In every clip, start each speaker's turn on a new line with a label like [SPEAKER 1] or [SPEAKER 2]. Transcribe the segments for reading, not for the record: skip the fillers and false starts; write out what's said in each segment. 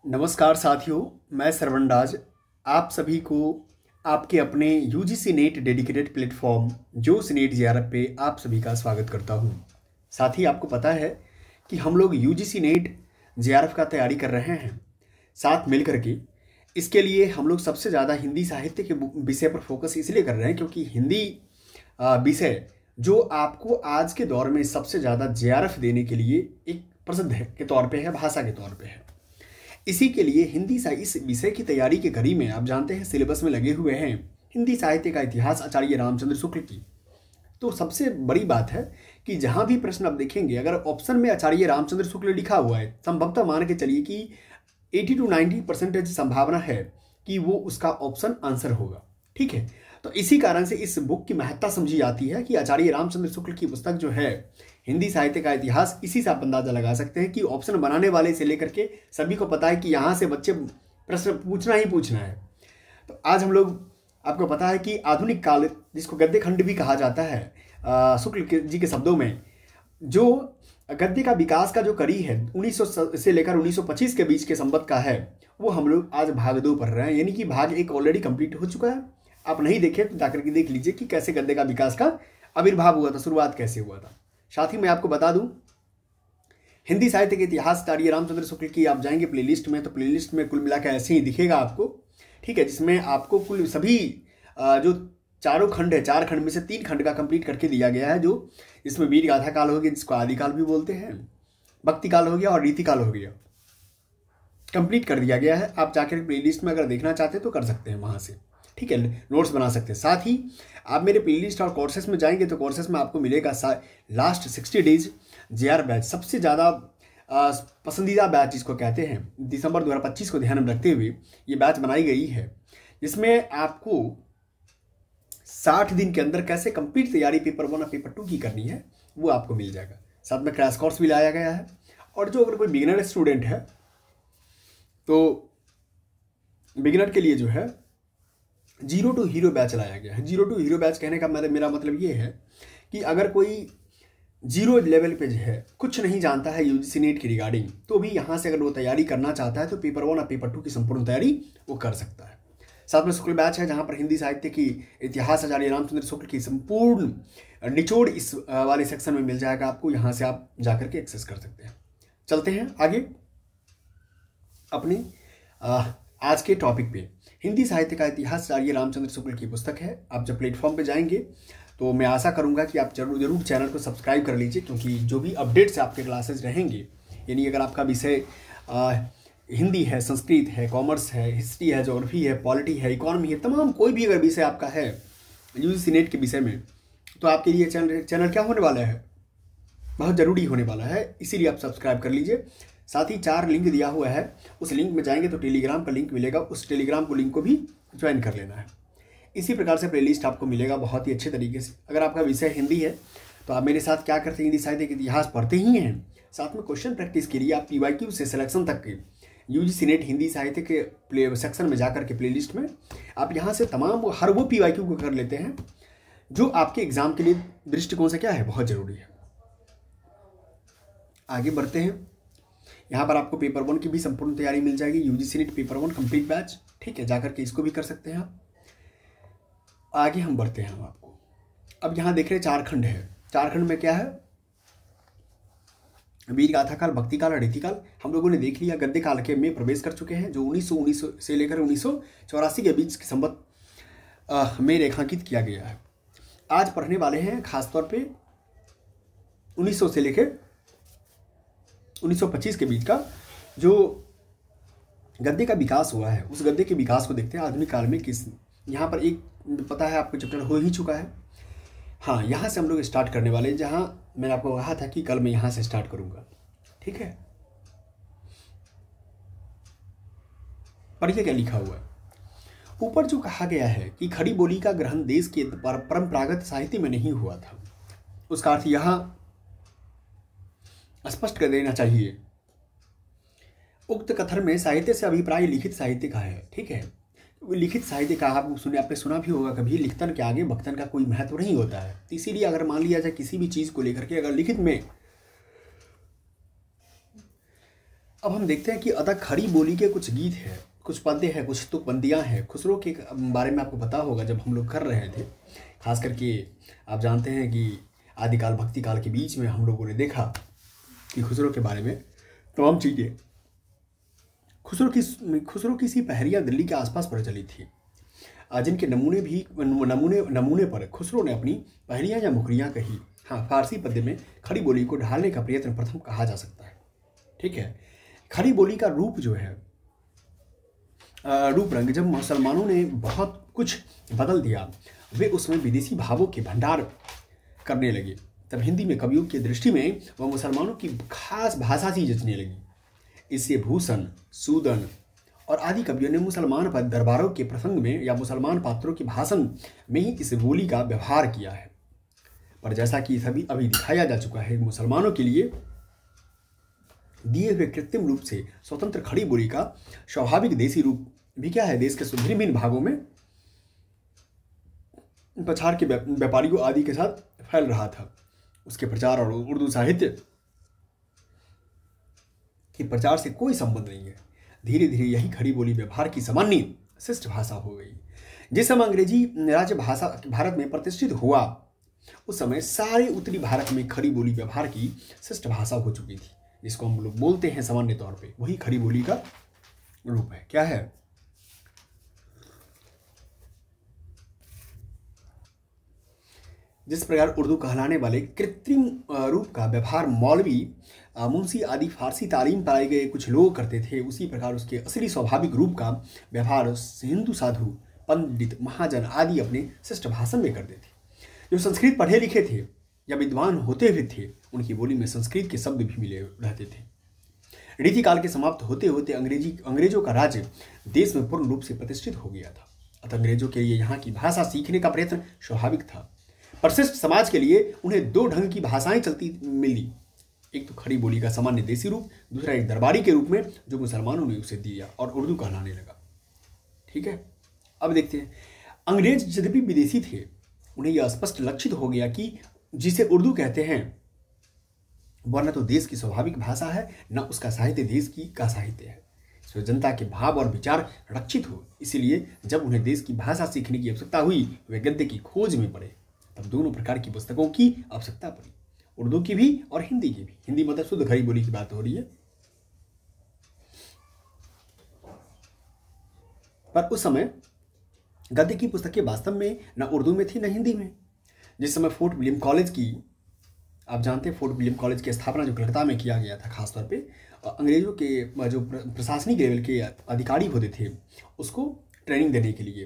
[SPEAKER 1] नमस्कार साथियों, मैं श्रवण राज आप सभी को आपके अपने यूजीसी नेट डेडिकेटेड प्लेटफॉर्म जोश नेट जेआरएफ पे आप सभी का स्वागत करता हूं। साथ ही आपको पता है कि हम लोग यूजीसी नेट जेआरएफ का तैयारी कर रहे हैं साथ मिल करके। इसके लिए हम लोग सबसे ज़्यादा हिंदी साहित्य के विषय पर फोकस इसलिए कर रहे हैं क्योंकि हिंदी विषय जो आपको आज के दौर में सबसे ज़्यादा जेआरएफ देने के लिए एक प्रसिद्ध है के तौर पे है, भाषा के तौर पे है। इसी के लिए इस विषय की तैयारी के कड़ी में आप जानते हैं सिलेबस में लगे हुए हैं हिंदी साहित्य का इतिहास आचार्य रामचंद्र शुक्ल की। तो सबसे बड़ी बात है कि जहां भी प्रश्न आप देखेंगे अगर ऑप्शन में आचार्य रामचंद्र शुक्ल लिखा हुआ है, संभवतः मान के चलिए कि 80 to 90% संभावना है कि वो उसका ऑप्शन आंसर होगा। ठीक है, तो इसी कारण से इस बुक की महत्ता समझी जाती है कि आचार्य रामचंद्र शुक्ल की पुस्तक जो है हिंदी साहित्य का इतिहास, इसी से आप अंदाजा लगा सकते हैं कि ऑप्शन बनाने वाले से लेकर के सभी को पता है कि यहाँ से बच्चे प्रश्न पूछना ही पूछना है। तो आज हम लोग, आपको पता है कि आधुनिक काल जिसको गद्य खंड भी कहा जाता है शुक्ल जी के शब्दों में, जो गद्य का विकास का जो कड़ी है 1900 से लेकर 1925 के बीच के संबत का है, वो हम लोग आज भाग 2 पढ़ रहे हैं। यानी कि भाग 1 ऑलरेडी कंप्लीट हो चुका है। आप नहीं देखे तो जाकर के देख लीजिए कि कैसे गद्य का विकास का आविर्भाव हुआ था, शुरुआत कैसे हुआ था। साथ ही मैं आपको बता दूं, हिंदी साहित्य के इतिहास आचार्य रामचंद्र शुक्ल की आप जाएंगे प्लेलिस्ट में, तो प्लेलिस्ट में कुल मिलाकर ऐसे ही दिखेगा आपको। ठीक है, जिसमें आपको कुल सभी जो चारों खंड है, 4 खंड में से 3 खंड का कंप्लीट करके दिया गया है। जो इसमें वीर गाथा काल हो गया, जिसको आदिकाल भी बोलते हैं, भक्ति काल हो गया और रीति काल हो गया, कंप्लीट कर दिया गया है। आप जाकर प्लेलिस्ट में अगर देखना चाहते हैं तो कर सकते हैं वहां से। ठीक है, नोट्स बना सकते हैं। साथ ही आप मेरे प्लेलिस्ट और कोर्सेस में जाएंगे तो कोर्सेस में आपको मिलेगा लास्ट 60 डेज जेआर बैच, सबसे ज़्यादा पसंदीदा बैच जिसको कहते हैं। दिसंबर 2025 को ध्यान में रखते हुए ये बैच बनाई गई है, जिसमें आपको 60 दिन के अंदर कैसे कंप्लीट तैयारी पेपर 1 और पेपर 2 की करनी है वो आपको मिल जाएगा। साथ में क्रैश कोर्स भी लाया गया है। और जो अगर कोई बिगिनर स्टूडेंट है तो बिगिनर के लिए जो है 0 to हीरो बैच लाया गया है। 0 to हीरो बैच कहने का मेरा मतलब ये है कि अगर कोई 0 लेवल पे जो है, कुछ नहीं जानता है यूजीसी नेट की रिगार्डिंग, तो भी यहाँ से अगर वो तैयारी करना चाहता है तो पेपर 1 और पेपर 2 की संपूर्ण तैयारी वो कर सकता है। साथ में शुक्ल बैच है जहाँ पर हिंदी साहित्य की इतिहास आचार्य रामचंद्र शुक्ल की संपूर्ण निचोड़ इस वाले सेक्शन में मिल जाएगा आपको। यहाँ से आप जाकर के एक्सेस कर सकते हैं। चलते हैं आगे अपने आज के टॉपिक पे। हिंदी साहित्य का इतिहास आचार्य रामचंद्र शुक्ल की पुस्तक है। आप जब प्लेटफॉर्म पे जाएंगे तो मैं आशा करूंगा कि आप जरूर चैनल को सब्सक्राइब कर लीजिए, क्योंकि जो भी अपडेट्स आपके क्लासेस रहेंगे, यानी अगर आपका विषय हिंदी है, संस्कृत है, कॉमर्स है, हिस्ट्री है, ज्योग्राफी है, पॉलिटी है, इकोनॉमी है, तमाम कोई भी अगर विषय आपका है यूजीसी नेट के विषय में, तो आपके लिए चैनल क्या होने वाला है, बहुत ज़रूरी होने वाला है। इसीलिए आप सब्सक्राइब कर लीजिए। साथ ही 4 लिंक दिया हुआ है, उस लिंक में जाएंगे तो टेलीग्राम का लिंक मिलेगा, उस टेलीग्राम को लिंक को भी ज्वाइन कर लेना है। इसी प्रकार से प्लेलिस्ट आपको मिलेगा बहुत ही अच्छे तरीके से। अगर आपका विषय हिंदी है तो आप मेरे साथ क्या करते हैं, हिंदी साहित्य के इतिहास पढ़ते ही हैं, साथ में क्वेश्चन प्रैक्टिस के लिए आप PYQ से सिलेक्शन तक के यूजीसी नेट हिंदी साहित्य के सेक्शन में जाकर के प्लेलिस्ट में आप यहाँ से तमाम हर वो PYQ को कर लेते हैं जो आपके एग्जाम के लिए दृष्टिकोण से क्या है, बहुत ज़रूरी है। आगे बढ़ते हैं। यहाँ पर आपको पेपर 1 की भी संपूर्ण तैयारी मिल जाएगी, UGC net paper 1 complete batch. ठीक है, जाकर के इसको भी कर सकते हैं आप। आगे हम बढ़ते हैं। हम आपको अब यहाँ देख रहे हैं 4 खंड है। 4 खंड में क्या है, वीर गाथा काल, भक्ति काल और रीति काल हम लोगों ने देख लिया। गद्य काल के में प्रवेश कर चुके हैं, जो 1919 से लेकर 1984 के बीच के संबत में रेखांकित किया गया है। आज पढ़ने वाले हैं खासतौर पे 1900 से लेकर 1925 के बीच का जो गद्य का विकास हुआ है, उस गद्य के विकास को देखते हैं। आधुनिक काल में किस, यहाँ पर एक पता है आपको चैप्टर हो ही चुका है। हाँ, यहाँ से हम लोग स्टार्ट करने वाले हैं, जहाँ मैंने आपको कहा था कि कल मैं यहाँ से स्टार्ट करूँगा। ठीक है, पढ़िए क्या लिखा हुआ है। ऊपर जो कहा गया है कि खड़ी बोली का ग्रहण देश के परंपरागत साहित्य में नहीं हुआ था, उसका अर्थ यहाँ स्पष्ट कर देना चाहिए। उक्त कथन में साहित्य से अभिप्राय लिखित साहित्य का है। ठीक है, लिखित साहित्य का आपने सुना भी होगा कभी, लिखतन के आगे वक्तन का कोई महत्व नहीं होता है। इसीलिए अगर मान लिया जाए किसी भी चीज को लेकर के अगर लिखित में अब हम देखते हैं कि अदा खड़ी बोली के कुछ गीत हैं, कुछ पद्य हैं, कुछ तुकबंदियाँ हैं। खुसरो के बारे में आपको पता होगा, जब हम लोग कर रहे थे, खास करके आप जानते हैं कि आदिकाल भक्ति काल के बीच में हम लोगों ने देखा कि खुसरो के बारे में तमाम चीज़ें। खुसरो की सी पहरियाँ दिल्ली के आसपास प्रचलित थी, जिनके नमूने पर खुसरो ने अपनी पहरियाँ या मुखरियाँ कही। हाँ, फारसी पद्य में खड़ी बोली को ढालने का प्रयत्न प्रथम कहा जा सकता है। ठीक है, खड़ी बोली का रूप जो है, रूप रंग, जब मुसलमानों ने बहुत कुछ बदल दिया, वे उसमें विदेशी भावों के भंडार करने लगे, तब हिंदी में कवियों की दृष्टि में वह मुसलमानों की खास भाषा सी जचने लगी। इससे भूषण, सूदन और आदि कवियों ने मुसलमान दरबारों के प्रसंग में या मुसलमान पात्रों के भाषण में ही इस बोली का व्यवहार किया है। पर जैसा कि सभी अभी दिखाया जा चुका है, मुसलमानों के लिए दिए हुए कृत्रिम रूप से स्वतंत्र खड़ी बोली का स्वाभाविक देसी रूप भी क्या है, देश के भिन्न भिन्न भागों में पछाड़ के व्यापारियों आदि के साथ फैल रहा था। उसके प्रचार और उर्दू साहित्य के प्रचार से कोई संबंध नहीं है। धीरे धीरे यही खड़ी बोली व्यवहार की सामान्य शिष्ट भाषा हो गई। जिस समय अंग्रेजी राज्य भाषा भारत में प्रतिष्ठित हुआ, उस समय सारे उत्तरी भारत में खड़ी बोली व्यवहार की शिष्ट भाषा हो चुकी थी, जिसको हम लोग बोलते हैं सामान्य तौर पे, वही खड़ी बोली का रूप है। क्या है? जिस प्रकार उर्दू कहलाने वाले कृत्रिम रूप का व्यवहार मौलवी, मुंशी आदि फारसी तालीम पाए गए कुछ लोग करते थे, उसी प्रकार उसके असली स्वाभाविक रूप का व्यवहार हिंदू साधु, पंडित, महाजन आदि अपने शिष्ट भाषण में करते थे। जो संस्कृत पढ़े लिखे थे या विद्वान होते हुए थे, उनकी बोली में संस्कृत के शब्द भी मिले रहते थे। रीतिकाल के समाप्त होते होते अंग्रेजों का राज्य देश में पूर्ण रूप से प्रतिष्ठित हो गया था। अतः अंग्रेजों के लिए यहाँ की भाषा सीखने का प्रयत्न स्वाभाविक था। परिशिष्ट समाज के लिए उन्हें दो ढंग की भाषाएं चलती मिली, एक तो खड़ी बोली का सामान्य देसी रूप, दूसरा एक दरबारी के रूप में जो मुसलमानों ने उसे दिया और उर्दू कहलाने लगा। ठीक है, अब देखते हैं। अंग्रेज यद्यपि विदेशी थे, उन्हें यह स्पष्ट लक्षित हो गया कि जिसे उर्दू कहते हैं वह न तो देश की स्वाभाविक भाषा है, न उसका साहित्य देश की का साहित्य है। इसमें जनता के भाव और विचार रक्षित हो। इसीलिए जब उन्हें देश की भाषा सीखने की आवश्यकता हुई, वे गद्य की खोज में पड़े। तब दोनों प्रकार की पुस्तकों की आवश्यकता पड़ी, उर्दू की भी और हिंदी की भी। हिंदी मतलब शुद्ध खड़ी बोली की बात हो रही है। पर उस समय गद्य की पुस्तकें वास्तव में न उर्दू में थी न हिंदी में। जिस समय फोर्ट विलियम कॉलेज की, आप जानते हैं फोर्ट विलियम कॉलेज की स्थापना जो कलकत्ता में किया गया था, खासतौर पे अंग्रेजों के जो प्रशासनिक लेवल के अधिकारी होते थे, उसको ट्रेनिंग देने के लिए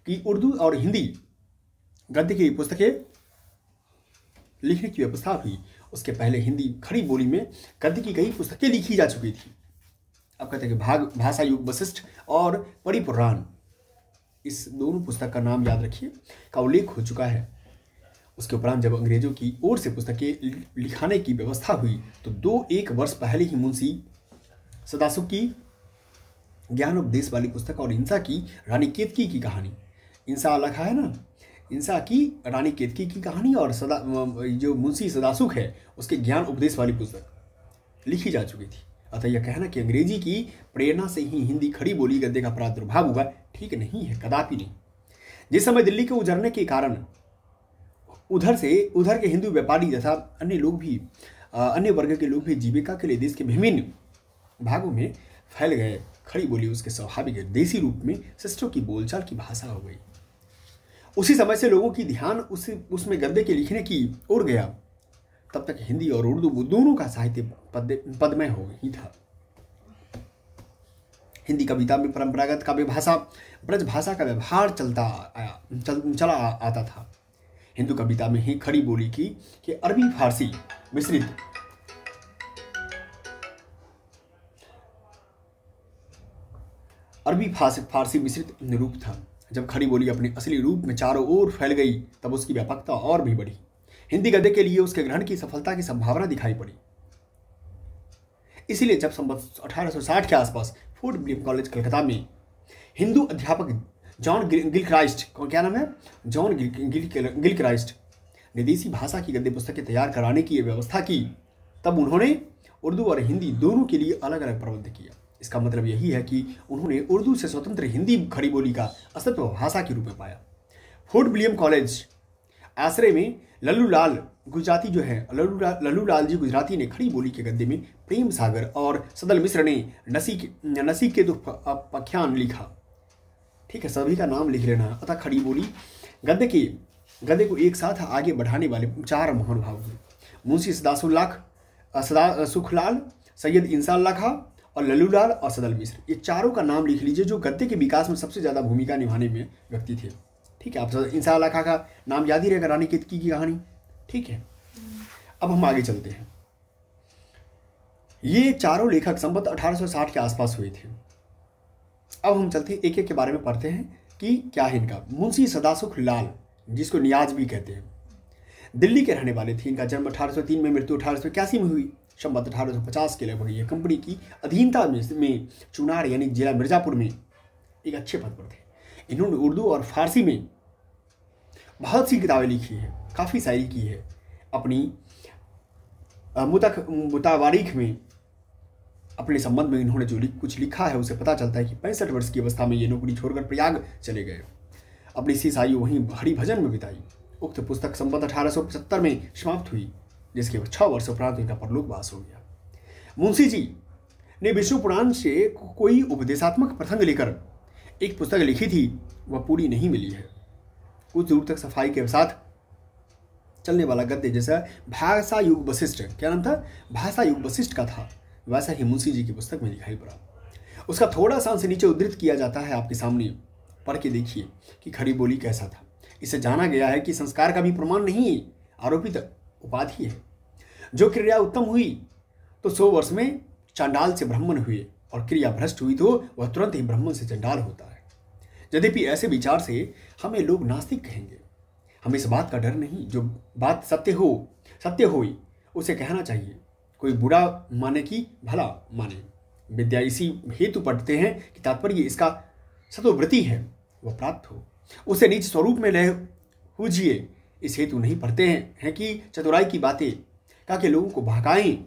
[SPEAKER 1] कि उर्दू और हिंदी गद्य की पुस्तकें लिखने की व्यवस्था हुई। उसके पहले हिंदी खड़ी बोली में गद्य की कई पुस्तकें लिखी जा चुकी थी। अब कहते हैं कि भाषा युग वशिष्ठ और परिपुराण, इस दोनों पुस्तक का नाम याद रखिए, का उल्लेख हो चुका है। उसके उपरांत जब अंग्रेजों की ओर से पुस्तकें लिखाने की व्यवस्था हुई, तो 1 वर्ष पहले ही मुंशी सदासुख की ज्ञान उपदेश वाली पुस्तक और इंसा की रानी केतकी की कहानी, इंसा लिखा है ना, इंसा की रानी केतकी की कहानी और जो मुंशी सदासुख है उसके ज्ञान उपदेश वाली पुस्तक लिखी जा चुकी थी। अतः यह कहना कि अंग्रेजी की प्रेरणा से ही हिंदी खड़ी बोली गद्य का प्रादुर्भाव हुआ, ठीक नहीं है, कदापि नहीं। जिस समय दिल्ली के उजड़ने के कारण उधर के हिंदू व्यापारी तथा अन्य वर्ग के लोग भी जीविका के लिए देश के विभिन्न भागों में फैल गए, खड़ी बोली उसके स्वाभाविक देसी रूप में शिष्टों की बोलचाल की भाषा हो गई। उसी समय से लोगों की ध्यान उसमें गद्य के लिखने की ओर गया। तब तक हिंदी और उर्दू दोनों का साहित्य पदमय हो ही था। हिंदी कविता में परंपरागत काव्य भाषा ब्रज भाषा का व्यवहार चला आता था। हिंदू कविता में ही खड़ी बोली की कि अरबी फारसी मिश्रित रूप था। जब खड़ी बोली अपने असली रूप में चारों ओर फैल गई, तब उसकी व्यापकता और भी बढ़ी। हिंदी गद्य के लिए उसके ग्रहण की सफलता की संभावना दिखाई पड़ी। इसीलिए जब संवत 1860 के आसपास फोर्ट विलियम कॉलेज कलकत्ता में हिंदू अध्यापक जॉन गिलक्राइस्ट, क्या नाम है, जॉन गिलक्राइस्ट ने देसी भाषा की गद्य पुस्तकें तैयार कराने की व्यवस्था की, तब उन्होंने उर्दू और हिंदी दोनों के लिए अलग अलग प्रबंध किया। इसका मतलब यही है कि उन्होंने उर्दू से स्वतंत्र हिंदी खड़ी बोली का अस्तित्व भाषा के रूप में पाया। फोर्ट विलियम कॉलेज आश्रय में लल्लू लाल गुजराती जो है लल्लू लाल जी गुजराती ने खड़ी बोली के गद्य में प्रेम सागर और सदल मिश्र ने नसीक के दुख्यान लिखा। ठीक है, सभी का नाम लिख लेना। अतः खड़ी बोली गद्य को एक साथ आगे बढ़ाने वाले 4 महानुभाव हैं। मुंशी सुखलाल, सैयद इंसाल्लाह खां और लल्लूलाल और सदल मिश्र, ये चारों का नाम लिख लीजिए जो गद्य के विकास में सबसे ज़्यादा भूमिका निभाने में व्यक्ति थे। ठीक है, आप इंसाल्लाह खां का नाम याद ही रहेगा, रानी केतकी की कहानी। ठीक है, अब हम आगे चलते हैं। ये चारों लेखक संवत 1860 के आसपास हुए थे। अब हम चलते हैं, एक एक के बारे में पढ़ते हैं कि क्या है इनका। मुंशी सदासुख लाल, जिसको नियाज भी कहते हैं, दिल्ली के रहने वाले थे। इनका जन्म 1803 में, मृत्यु 1881 में हुई। संवत 1850 के लगभग ये कंपनी की अधीनता में चुनार यानी जिला मिर्जापुर में एक अच्छे पद पर थे। इन्होंने उर्दू और फारसी में बहुत सी किताबें लिखी है, काफ़ी शायरी की है। अपनी मुतावारीख में अपने संबंध में इन्होंने जो कुछ लिखा है उसे पता चलता है कि 65 वर्ष की अवस्था में ये नौकरी छोड़कर प्रयाग चले गए। अपनी शेष आयु वहीं हरिभजन में बिताई। उक्त पुस्तक संवत 1875 में समाप्त हुई, जिसके 6 वर्ष उपरांत इनका परलोकवास हो गया। मुंशी जी ने विष्णु पुराण से कोई उपदेशात्मक प्रसंग लेकर एक पुस्तक लिखी थी, वह पूरी नहीं मिली है। कुछ दूर तक सफाई के साथ चलने वाला गद्य जैसा भाषा युग वशिष्ठ, क्या नाम था, भाषा युग वशिष्ठ का था, वैसा ही मुंशी जी की पुस्तक में दिखाई पड़ा। उसका थोड़ा सा अंश नीचे उद्धृत किया जाता है, आपके सामने पढ़ के देखिए कि खड़ी बोली कैसा था। इसे जाना गया है कि संस्कार का भी प्रमाण नहीं, आरोपित उपाधि है। जो क्रिया उत्तम हुई तो 100 वर्ष में चांडाल से ब्राह्मण हुए, और क्रिया भ्रष्ट हुई तो वह तुरंत ही ब्राह्मण से चंडाल होता है। यद्यपि ऐसे विचार से हमें लोग नास्तिक कहेंगे, हमें इस बात का डर नहीं। जो बात सत्य हो उसे कहना चाहिए। कोई बुरा माने कि भला माने, विद्या इसी हेतु पढ़ते हैं कि तात्पर्य इसका सतोवृत्ति है वह प्राप्त हो, उसे निज स्वरूप में लय हुजिए। इस हेतु नहीं पढ़ते हैं कि चतुराई की बातें का के लोगों को भड़काएं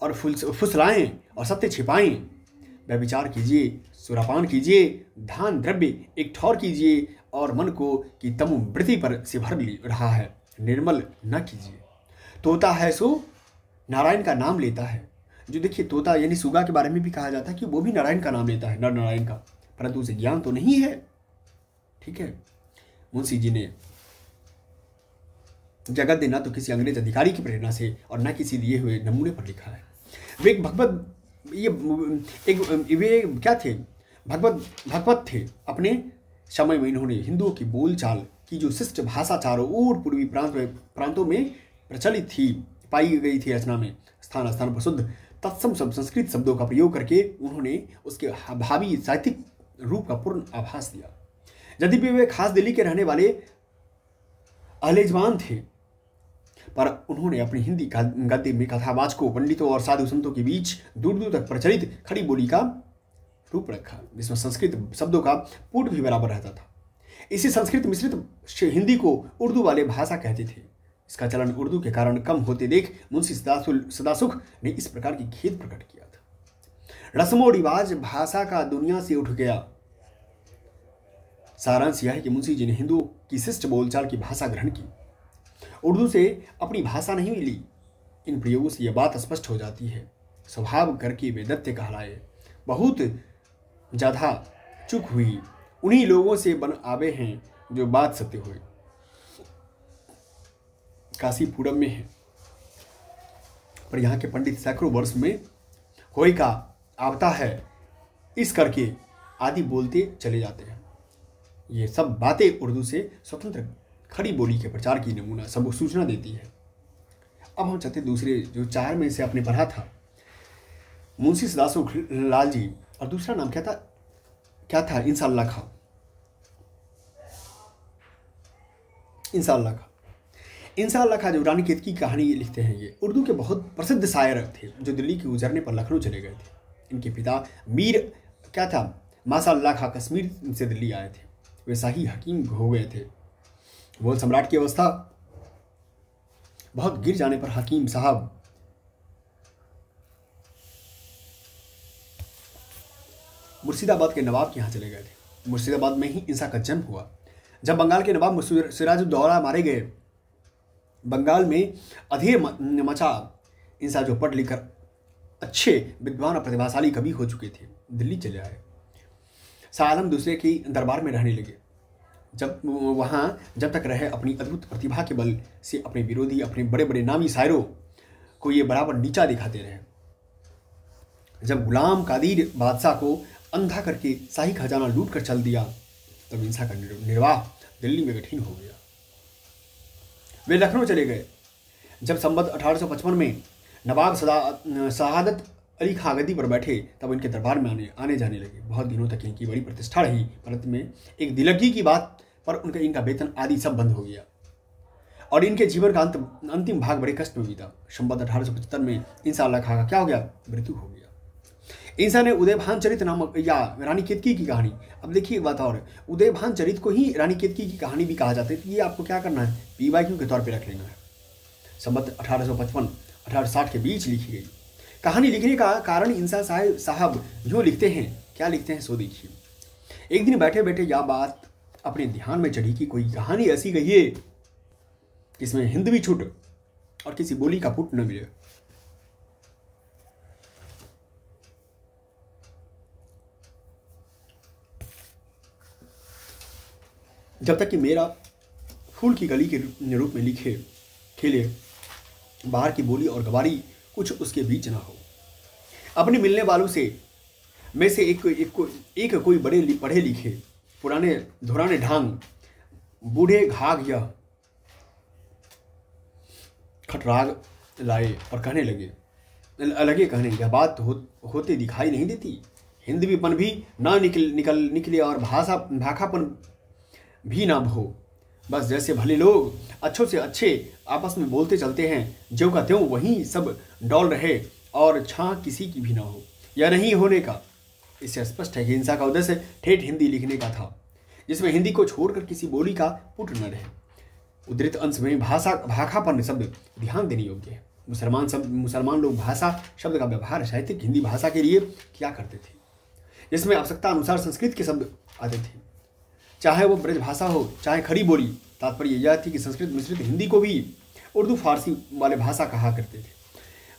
[SPEAKER 1] और फुसलाएं और सत्य छिपाएं। व्यभिचार कीजिए, सुरापान कीजिए, धान द्रव्य एक ठौर कीजिए और मन को कि तमु वृत्ति पर से भर रहा है निर्मल न कीजिए। तोता है सो नारायण का नाम लेता है। जो देखिए तोता यानी सुगा के बारे में भी कहा जाता है कि वो भी नारायण का नाम लेता है, नर नारायण का, परंतु उसे ज्ञान तो नहीं है। ठीक है, मुंशी जी ने जगत देना तो किसी अंग्रेज अधिकारी की प्रेरणा से और न किसी दिए हुए नमूने पर लिखा है। वे एक वे क्या थे, भगवत थे। अपने समय में इन्होंने हिंदुओं की बोलचाल की जो शिष्ट भाषा चारों ओर पूर्वी प्रांतों में प्रचलित थी, पाई गई थी रचना में, स्थान स्थान पर शुद्ध तत्सम संस्कृत शब्दों का प्रयोग करके उन्होंने उसके भावी साहित्यिक रूप का पूर्ण आभास दिया। यद्यपि वे खास दिल्ली के रहने वाले अहलेजवान थे, पर उन्होंने अपनी हिंदी गद्य में कथावाचकों, पंडितों और साधु संतों के बीच दूर दूर तक प्रचलित खड़ी बोली का रूप रखा, जिसमें संस्कृत शब्दों का पुट भी बराबर रहता था। इसी संस्कृत मिश्रित हिंदी को उर्दू वाले भाषा कहते थे। इसका चलन उर्दू के कारण कम होते देख मुंशी सदासुख ने इस प्रकार की खेद प्रकट किया था। रस्मो रिवाज भाषा का दुनिया से उठ गया। सारांश यह है कि मुंशी जी ने हिंदुओं की शिष्ट बोलचाल की भाषा ग्रहण की, उर्दू से अपनी भाषा नहीं मिली। इन प्रयोगों से यह बात स्पष्ट हो जाती है, स्वभाव करके वे दैत्य कहलाए। बहुत ज्यादा चुक हुई उन्हीं लोगों से बन आवे हैं जो बात सत्य हुई। काशीपुरम में है, पर यहाँ के पंडित सैकड़ों वर्ष में होई का आवता है इस करके आदि बोलते चले जाते हैं। ये सब बातें उर्दू से स्वतंत्र खड़ी बोली के प्रचार की नमूना सब सूचना देती है। अब हम चलते दूसरे जो 4 में से आपने पढ़ा था, मुंशी सदासुख लाल जी, और दूसरा नाम क्या था इंसाल्लाह खां। इंसाल्लाह खां जो रानी केतकी की कहानी लिखते हैं, ये उर्दू के बहुत प्रसिद्ध शायर थे जो दिल्ली के गुजरने पर लखनऊ चले गए थे। इनके पिता मीर माशाअल्लाह खां कश्मीर से दिल्ली आए थे। वे शाही हकीम हो गए थे। मुगल सम्राट की अवस्था बहुत गिर जाने पर हकीम साहब मुर्शिदाबाद के नवाब के यहाँ चले गए थे। मुर्शिदाबाद में ही इंसा का जन्म हुआ। जब बंगाल के नवाब सिराजुद्दौला मारे गए, बंगाल में अधीर मचा। इंसा जो पढ़ लिखकर अच्छे विद्वान और प्रतिभाशाली कवि हो चुके थे, दिल्ली चले आए। शाह आलम दूसरे के दरबार में रहने लगे। जब तक रहे, अपनी अद्भुत प्रतिभा के बल से अपने विरोधी, अपने बड़े बड़े नामी शायरों को ये बराबर नीचा दिखाते रहे। जब गुलाम कादिर बादशाह को अंधा करके शाही खजाना लूट कर चल दिया, तब इंसा का निर्वाह दिल्ली में कठिन हो गया। वे लखनऊ चले गए। जब संवत 1855 में नवाब शहादत अली खां गद्दी पर बैठे, तब इनके दरबार में आने जाने लगे। बहुत दिनों तक इनकी बड़ी प्रतिष्ठा रही, परंतु में एक दिलगी की बात पर इनका वेतन आदि सब बंद हो गया और इनके जीवन का अंतिम भाग बड़े कष्ट में बीता। संवत 1875 में इंसा अल्लाह खां का क्या हो गया? मृत्यु हो गया। इंसा ने उदयभान चरित नामक या रानी केतकी की कहानी, अब देखिए एक बात और, उदयभान चरित को ही रानी केतकी की कहानी भी कहा जाता है। ये आपको क्या करना है, PYQ के तौर पर रख लेना है। संवत 1855-1860 के बीच लिखी गई कहानी। लिखने का कारण इंसा साहब जो लिखते हैं, क्या लिखते हैं सो देखिए। एक दिन बैठे बैठे यह बात अपने ध्यान में चढ़ी कि कोई कहानी ऐसी कहिए जिसमें हिंद भी छूट और किसी बोली का पुट न मिले। जब तक कि मेरा फूल की गली के रूप में लिखे खेले, बाहर की बोली और गवारी कुछ उसके बीच ना हो। अपने मिलने वालों से में से एक कोई बड़े पढ़े लिखे पुराने धुराने ढांग बूढ़े घाघ या खटराग लाए और कहने लगे यह बात होते दिखाई नहीं देती। हिंदवीपन भी ना निकले और भाखापन भी ना हो। बस जैसे भले लोग अच्छों से अच्छे आपस में बोलते चलते हैं, ज्यों का त्यों वहीं सब डॉल रहे और छां किसी की भी ना हो, या नहीं होने का। इससे स्पष्ट है कि इंसा का उद्देश्य ठेठ हिंदी लिखने का था, जिसमें हिंदी को छोड़कर किसी बोली का पुट न रहे। उद्धृत अंश में भाखापन शब्द ध्यान देने योग्य है। मुसलमान लोग भाषा शब्द का व्यवहार साहित्यिक हिंदी भाषा के लिए क्या करते थे, जिसमें आवश्यकता अनुसार संस्कृत के शब्द आते थे, चाहे वो ब्रज भाषा हो चाहे खड़ी बोली। तात्पर्य यह थी कि संस्कृत मिश्रित हिंदी को भी उर्दू फारसी वाले भाषा कहा करते थे।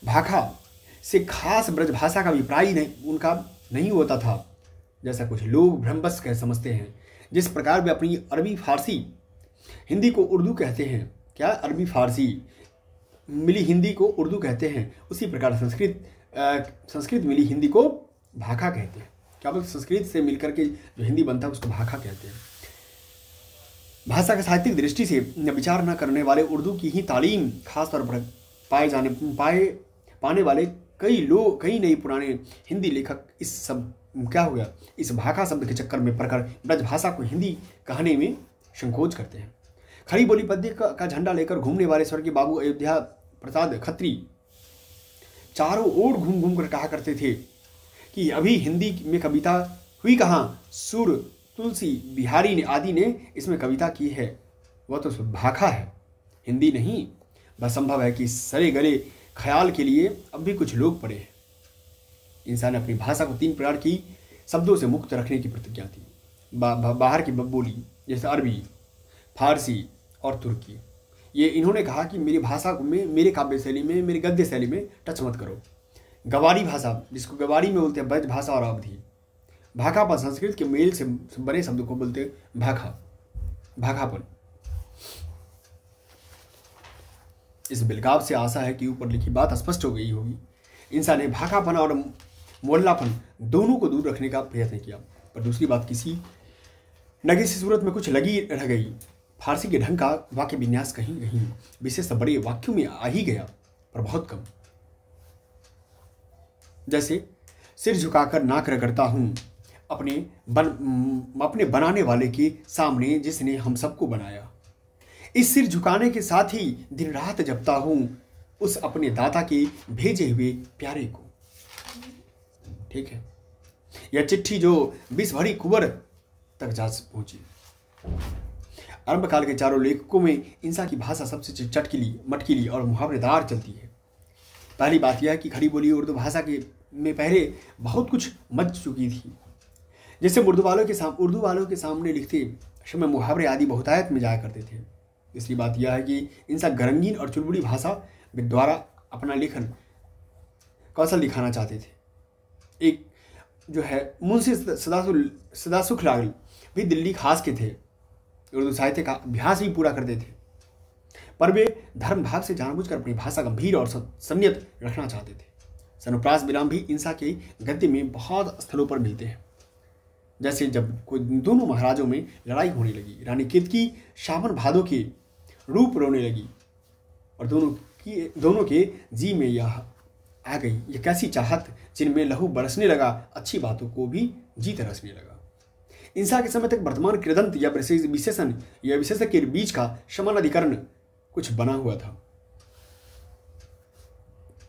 [SPEAKER 1] भाखा से खास ब्रज भाषा का अभिप्राय उनका नहीं होता था, जैसा कुछ लोग भ्रमवश कह समझते हैं। जिस प्रकार वे अपनी अरबी फारसी हिंदी को उर्दू कहते हैं, क्या अरबी फारसी मिली हिंदी को उर्दू कहते हैं, उसी प्रकार संस्कृत मिली हिंदी को भाखा कहते हैं। क्या बोलते, संस्कृत से मिलकर के जो हिंदी बनता है उसको भाखा कहते हैं। भाषा के साहित्यिक दृष्टि से विचार न करने वाले उर्दू की ही तालीम खासतौर पर पाने वाले कई नए पुराने हिंदी लेखक इस भाखा शब्द के चक्कर में पड़कर ब्रज भाषा को हिंदी कहने में संकोच करते हैं। खड़ी बोली पद्य का झंडा लेकर घूमने वाले स्वर्गीय बाबू अयोध्या प्रसाद खत्री चारों ओर घूम घूम कर कहा करते थे कि अभी हिंदी में कविता हुई कहाँ, सुर तुलसी बिहारी आदि ने इसमें कविता की है, वह तो भाखा है, हिंदी नहीं। वह संभव है कि सरे गले ख्याल के लिए अब भी कुछ लोग पड़े हैं। इंसान ने अपनी भाषा को 3 प्रकार की शब्दों से मुक्त रखने की प्रतिज्ञा थी। बाहर की बोली जैसे अरबी, फारसी और तुर्की। ये इन्होंने कहा कि मेरी भाषा में, मेरे काव्य शैली में, मेरी गद्य शैली में टच मत करो। गवारी भाषा, जिसको गवारी में बोलते हैं ब्रज भाषा और अवधि। भाखापन संस्कृत के मेल से बने शब्द को बोलते हैं भाखापन। इस बिलगाव से आशा है कि ऊपर लिखी बात स्पष्ट हो गई होगी। इंसान ने भाखापन और मोल्लापन दोनों को दूर रखने का प्रयत्न किया, पर दूसरी बात किसी न किसी सूरत में कुछ लगी रह गई। फारसी के ढंग का वाक्य विन्यास कहीं कहीं विशेष बड़े वाक्यों में आ ही गया, पर बहुत कम। जैसे सिर झुकाकर नाक रगड़ता हूं अपने बनाने वाले के सामने जिसने हम सबको बनाया। इस सिर झुकाने के साथ ही दिन रात जपता हूं उस अपने दाता के भेजे हुए प्यारे को। ठीक है, यह चिट्ठी जो विष भरी कुंवर तक जा पहुंची। आरंभ काल के चारों लेखकों में इंसा की भाषा सबसे चटकीली, मटकीली और मुहावरेदार चलती है। पहली बात यह है कि खड़ी बोली उर्दू भाषा में पहले बहुत कुछ मच चुकी थी। जैसे उर्दू वालों के सामने लिखते समय मुहावरे आदि बहुतायत में जाया करते थे। इसलिए बात यह है कि इंसान गरंगीन और चुलबुली भाषा द्वारा अपना लेखन कौशल दिखाना चाहते थे। एक जो है मुंशी सदासुखलाल भी दिल्ली खास के थे, उर्दू साहित्य का अभ्यास भी पूरा करते थे, पर वे धर्म भाव से जानबूझकर अपनी भाषा गंभीर और संयत रखना चाहते थे। सनुप्रास विराम भी इंसा के गद्य में बहुत स्थलों पर मिलते हैं। जैसे जब कोई दोनों महाराजों में लड़ाई होने लगी, रानी केतकी सावन भादो के रूप रोने लगी और दोनों के जी में यह आ गई, ये कैसी चाहत जिनमें लहू बरसने लगा, अच्छी बातों को भी जी तरसने लगा। इंसा के समय तक वर्तमान कृदंत या विशेषण या विशेषक के बीच का समान अधिकरण कुछ बना हुआ था,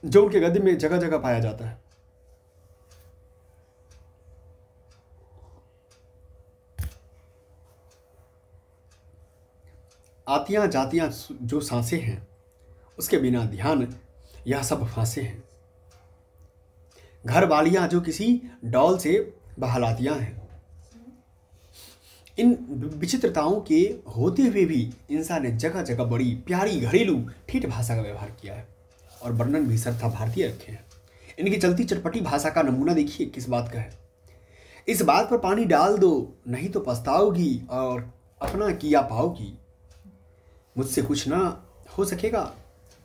[SPEAKER 1] जो उनके गद्य में जगह जगह पाया जाता है। आतियां जातियां जो सांसें हैं, उसके बिना ध्यान यह सब फांसे हैं। घर वालियां जो किसी डॉल से बहलातियां हैं। इन विचित्रताओं के होते हुए भी इंसान ने जगह जगह बड़ी प्यारी घरेलू ठेठ भाषा का व्यवहार किया है और वर्णन भी सरथा भारतीय रखे हैं। इनकी चलती चटपटी भाषा का नमूना देखिए किस बात का है। इस बात पर पानी डाल दो, नहीं तो पछताओगी और अपना किया पाओगी। मुझसे कुछ ना हो सकेगा,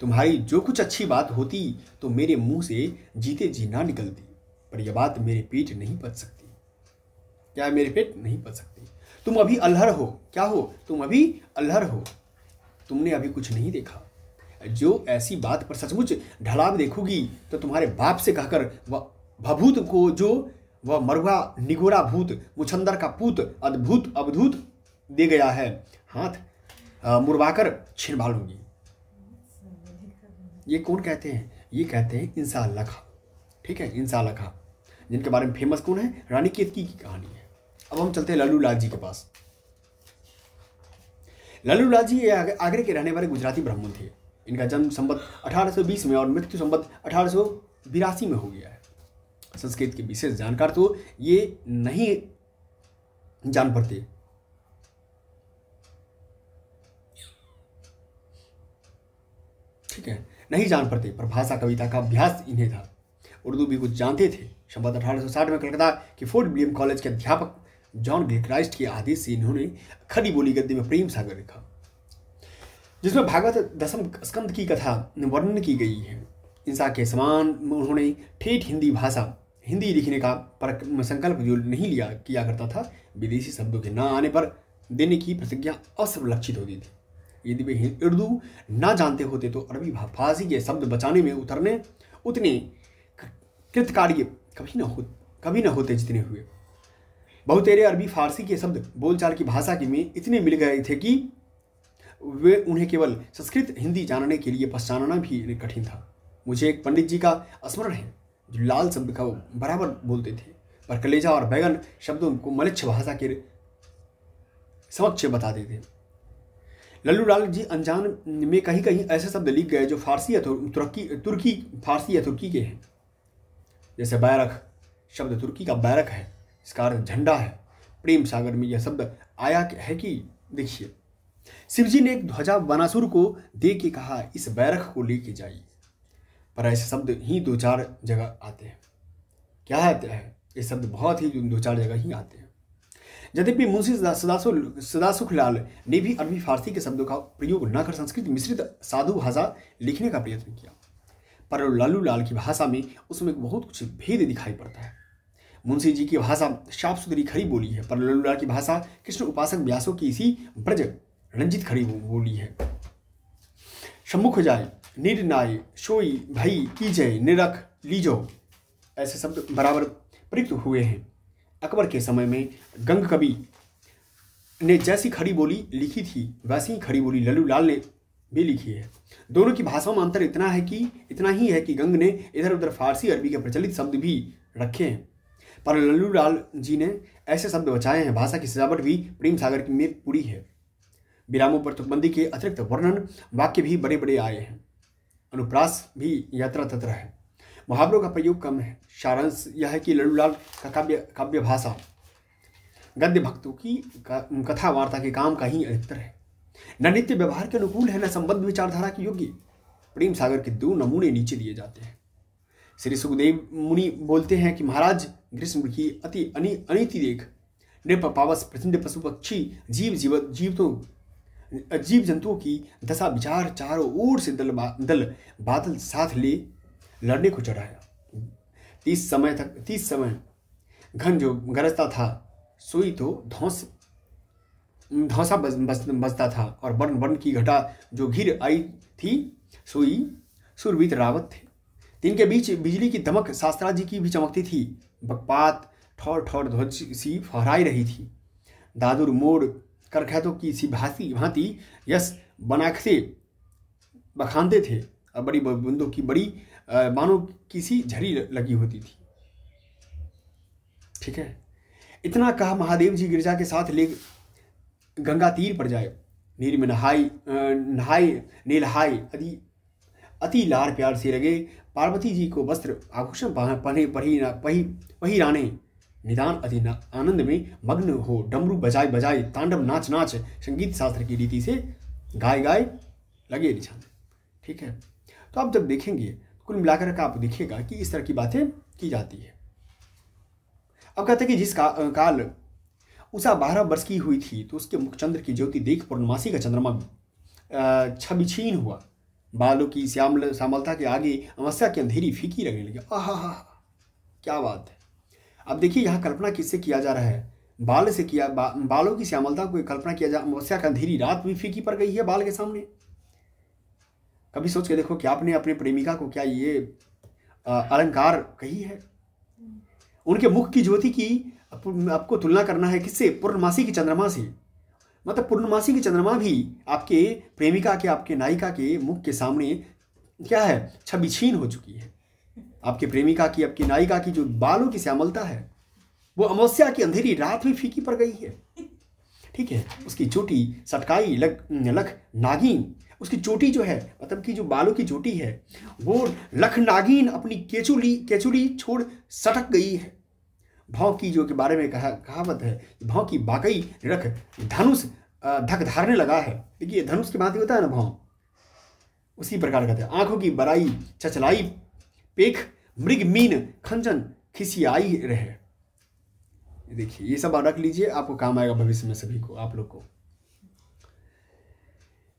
[SPEAKER 1] तुम्हारी जो कुछ अच्छी बात होती तो मेरे मुंह से जीते जी ना निकलती, पर यह बात मेरे पेट नहीं पच सकती। क्या मेरे पेट नहीं पच सकती? तुम अभी अल्हड़ हो। क्या हो? तुम अभी अल्हड़ हो, तुमने अभी कुछ नहीं देखा। जो ऐसी बात पर सचमुच ढलाव देखोगी तो तुम्हारे बाप से कहकर वह भभूत को, जो वह मरुआ निगोरा भूत मुछंदर का पूत अद्भुत अवधूत दे गया है, हाथ मुरवाकर छिनवा लूंगी। ये कौन कहते हैं? ये कहते हैं इंसा अल्लाह खां। ठीक है, इंसा अल्लाह खां, जिनके बारे में फेमस कौन है? रानी केतकी की कहानी है। अब हम चलते हैं लल्लू लाल जी के पास। लल्लू लाल जी आगरे के रहने वाले गुजराती ब्राह्मण थे। इनका जन्म संवत 1820 में और मृत्यु संवत 1882 में हो गया है। संस्कृत के विशेष जानकार तो ये नहीं जान पड़ते, ठीक है, नहीं जान पड़ते, पर भाषा कविता का अभ्यास इन्हें था। उर्दू भी कुछ जानते थे। संवत 1860 में कलकत्ता के फोर्ट विलियम कॉलेज के अध्यापक जॉन गिलक्राइस्ट के आदेश से इन्होंने खड़ी बोली गद्य में प्रेम सागर लिखा, जिसमें भागवत दशम स्कंद की कथा वर्णन की गई है। इंसा के समान उन्होंने ठेठ हिंदी लिखने का संकल्प जो नहीं किया करता था, विदेशी शब्दों के ना आने पर देने की प्रतिज्ञा असंलक्षित होती थी। यदि वे उर्दू ना जानते होते तो अरबी फारसी के शब्द बचाने में उतने कृतकार्य कभी न होते जितने हुए। बहुतेरे अरबी फारसी के शब्द बोलचाल की भाषा के में इतने मिल गए थे कि वे उन्हें केवल संस्कृत हिंदी जानने के लिए पहचानना भी कठिन था। मुझे एक पंडित जी का स्मरण है जो लाल शब्द का बराबर बोलते थे, पर कलेजा और बैगन शब्दों को मलच्छ भाषा के समक्ष बताते थे। लल्लू लाल जी अनजान में कहीं कहीं ऐसे शब्द लिख गए जो फारसी या तुर्की के हैं। जैसे बैरक शब्द तुर्की का बैरक है, इसका अर्थ झंडा है। प्रेम सागर में यह शब्द आया है कि देखिए, शिवजी ने एक ध्वजा बनासुर को दे के कहा, इस बैरक को लेके जाइए, पर ऐसे शब्द ही 2-4 जगह आते हैं। क्या आते हैं? ये शब्द बहुत ही 2-4 जगह ही आते हैं। यद्यपि मुंशी सदासुखलाल ने भी अरबी फारसी के शब्दों का प्रयोग न कर संस्कृत मिश्रित साधु भाषा लिखने का प्रयत्न किया, पर लल्लू लाल की भाषा में उसमें बहुत कुछ भेद दिखाई पड़ता है। मुंशी जी की भाषा साफ सुथरी खरी बोली है, पर लल्लू लाल की भाषा कृष्ण उपासक व्यासों की इसी ब्रज रंजित खरी बोली है। सम्मुख जाए, निर्नाय, सोई, भई, कीजय, निरख, लीजो, ऐसे शब्द बराबर प्रयुक्त हुए हैं। अकबर के समय में गंग कवि ने जैसी खड़ी बोली लिखी थी, वैसी ही खड़ी बोली लल्लू लाल ने भी लिखी है। दोनों की भाषाओं में अंतर इतना ही है कि गंग ने इधर उधर फारसी अरबी के प्रचलित शब्द भी रखे हैं, पर लल्लू लाल जी ने ऐसे शब्द बचाए हैं। भाषा की सजावट भी प्रेम सागर में पूरी है। विरामों पर तुकबंदी के अतिरिक्त वर्णन वाक्य भी बड़े बड़े आए हैं। अनुप्रास भी यत्र तत्र है। मुहावरों का प्रयोग कम है। सारांश यह है कि लल्लू लाल का काव्य भाषा गद्य भक्तों की कथा वार्ता के काम का ही अधिकतर है। न नित्य व्यवहार के अनुकूल है, न संबद्ध विचारधारा के योग्य। प्रेम सागर के 2 नमूने नीचे दिए जाते हैं। श्री सुखदेव मुनि बोलते हैं कि महाराज, ग्रीष्म की अति अनिति देख नृप पावस प्रचंड पशु पक्षी जीव जंतुओं की दशा विचार चारों ओर से दल बादल साथ ले लड़ने को चढ़ाया। 30 समय घन जो गरजता था, सोई तो धौसा बजता था, और बन की घटा जो घिर आई थी, सोई सुरवीत रावत थे। दिन के बीच बिजली की दमक शास्त्राज जी की भी चमकती थी। बकपात ठौर ठौर ध्वज सी फहराई रही थी। दादुर मोड़ करखैतों की सी भांति यश बनाखते बखानते थे, और बड़ी बूंदों की बड़ी मानो किसी झरी लगी होती थी। ठीक है, इतना कहा महादेव जी गिरजा के साथ ले गंगा तीर पर जाए। नीर में नहाए अति लाड़ प्यार से लगे। पार्वती जी को वस्त्र आभूषण पहिराने निदान अति आनंद में मग्न हो डमरू बजाए तांडव नाच संगीत शास्त्र की रीति से गाए लगे रिझाने। ठीक है, तो आप जब देखेंगे कुल मिलाकर का आप देखिएगा कि इस तरह की बातें की जाती है। अब कहते हैं कि जिस काल उषा 12 वर्ष की हुई थी, तो उसके मुख चंद्र की ज्योति देख पूर्णमासी का चंद्रमा छबिछीन हुआ। बालों की श्यामलता के आगे अमावस्या की अंधेरी फीकी लगने लगी। आहा, क्या बात है। अब देखिए यहाँ कल्पना किससे किया जा रहा है, बाल से किया। बालों की श्यामलता को कल्पना किया जा, अमावस्या का अंधेरी रात भी फीकी पड़ गई है बाल के सामने। कभी सोच के देखो कि आपने अपने प्रेमिका को क्या ये अलंकार कही है। उनके मुख की ज्योति की आपको तुलना करना है किससे? पूर्णमासी की चंद्रमा से। मतलब पूर्णमासी की चंद्रमा भी आपके प्रेमिका के, आपके नायिका के मुख के सामने क्या है? छवि छीन हो चुकी है। आपके प्रेमिका की, आपकी नायिका की जो बालों की श्यामलता है, वो अमावस्या की अंधेरी रात में फीकी पड़ गई है। ठीक है, उसकी चोटी सटकाई लख नागिन, उसकी चोटी जो है, मतलब कि जो बालों की चोटी है, वो लख नागिन अपनी केचुली छोड़ सटक गई है। भाव की जो के बारे में कहावत है, भाव की बाकई रख धनुष धक धारने लगा है। देखिए धनुष की बात होता है ना भाव, उसी प्रकार कहते हैं। आंखों की बराई चचलाई पेख मृग मीन खंजन खिसियाई रहे। देखिए ये सब रख लीजिए, आपको काम आएगा भविष्य में सभी को, आप लोग को।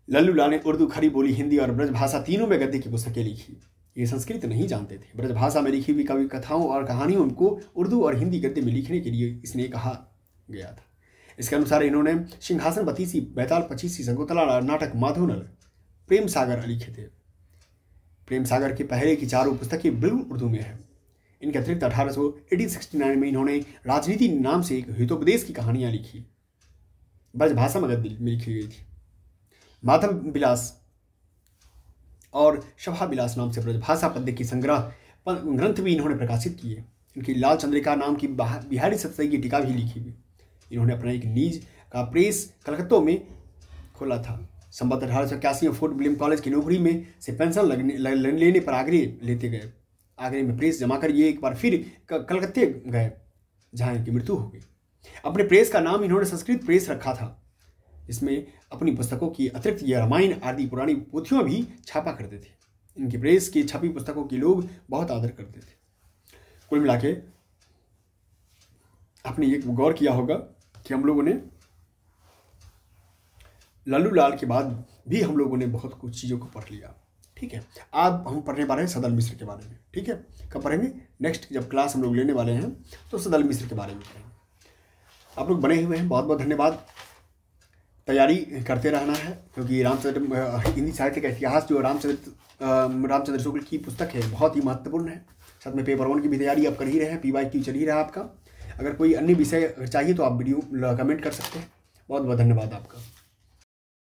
[SPEAKER 1] लल्लू लाल ने उर्दू, खड़ी बोली, हिंदी और ब्रज भाषा तीनों में गद्य की पुस्तकें लिखी। ये संस्कृत नहीं जानते थे। ब्रज भाषा में लिखी हुई कवि कथाओं और कहानियों को उर्दू और हिंदी गद्य में लिखने के लिए इसने कहा गया था। इसके अनुसार इन्होंने सिंहासन बतीसी, बैताल पचीसी, शकुंतला नाटक, माधवनल, प्रेम सागर लिखे थे। प्रेम सागर के पहले की चारों पुस्तकें बिल्कुल उर्दू में है। इनके अतिरिक्त 1869 में इन्होंने राजनीति नाम से एक हितोपदेश की कहानियां लिखी, ब्रज भाषा में गद्य में लिखी गई थी। माधव विलास और शभा विलास नाम से ब्रजभाषा पद्य की संग्रह ग्रंथ भी इन्होंने प्रकाशित किए। इनकी लाल चंद्रिका नाम की बिहारी सत्संग की टीका भी लिखी हुई। इन्होंने अपना एक निज का प्रेस कलकत्ता में खोला था। संबत 1881 में फोर्ट विलियम कॉलेज की नौकरी में से पेंशन लेने पर आगरे लेते गए। आगरे में प्रेस जमा कर ये एक बार फिर कलकत्ते गए, जहाँ इनकी मृत्यु हो गई। अपने प्रेस का नाम इन्होंने संस्कृत प्रेस रखा था, इसमें अपनी पुस्तकों की अतिरिक्त ये रामायण आदि पुरानी पोथियों भी छापा करते थे। इनकी प्रेस की छपी पुस्तकों की लोग बहुत आदर करते थे। कुल मिला के आपने ये गौर किया होगा कि हम लोगों ने लल्लू लाल के बाद भी हम लोगों ने बहुत कुछ चीज़ों को पढ़ लिया। ठीक है, आज हम पढ़ने वाले हैं सदल मिश्र के बारे में। ठीक है, कब पढ़ेंगे? नेक्स्ट जब क्लास हम लोग लेने वाले हैं तो सदल मिश्र के बारे में पढ़ेंगे। आप लोग बने हुए हैं, बहुत बहुत धन्यवाद। तैयारी करते रहना है, क्योंकि रामचंद्र हिंदी साहित्य का इतिहास जो रामचंद्र शुक्ल की पुस्तक है बहुत ही महत्वपूर्ण है। साथ में पेपर 1 की भी तैयारी आप कर ही रहे हैं, PYQ चल ही रहा है आपका। अगर कोई अन्य विषय चाहिए तो आप वीडियो कमेंट कर सकते हैं। बहुत बहुत धन्यवाद आपका।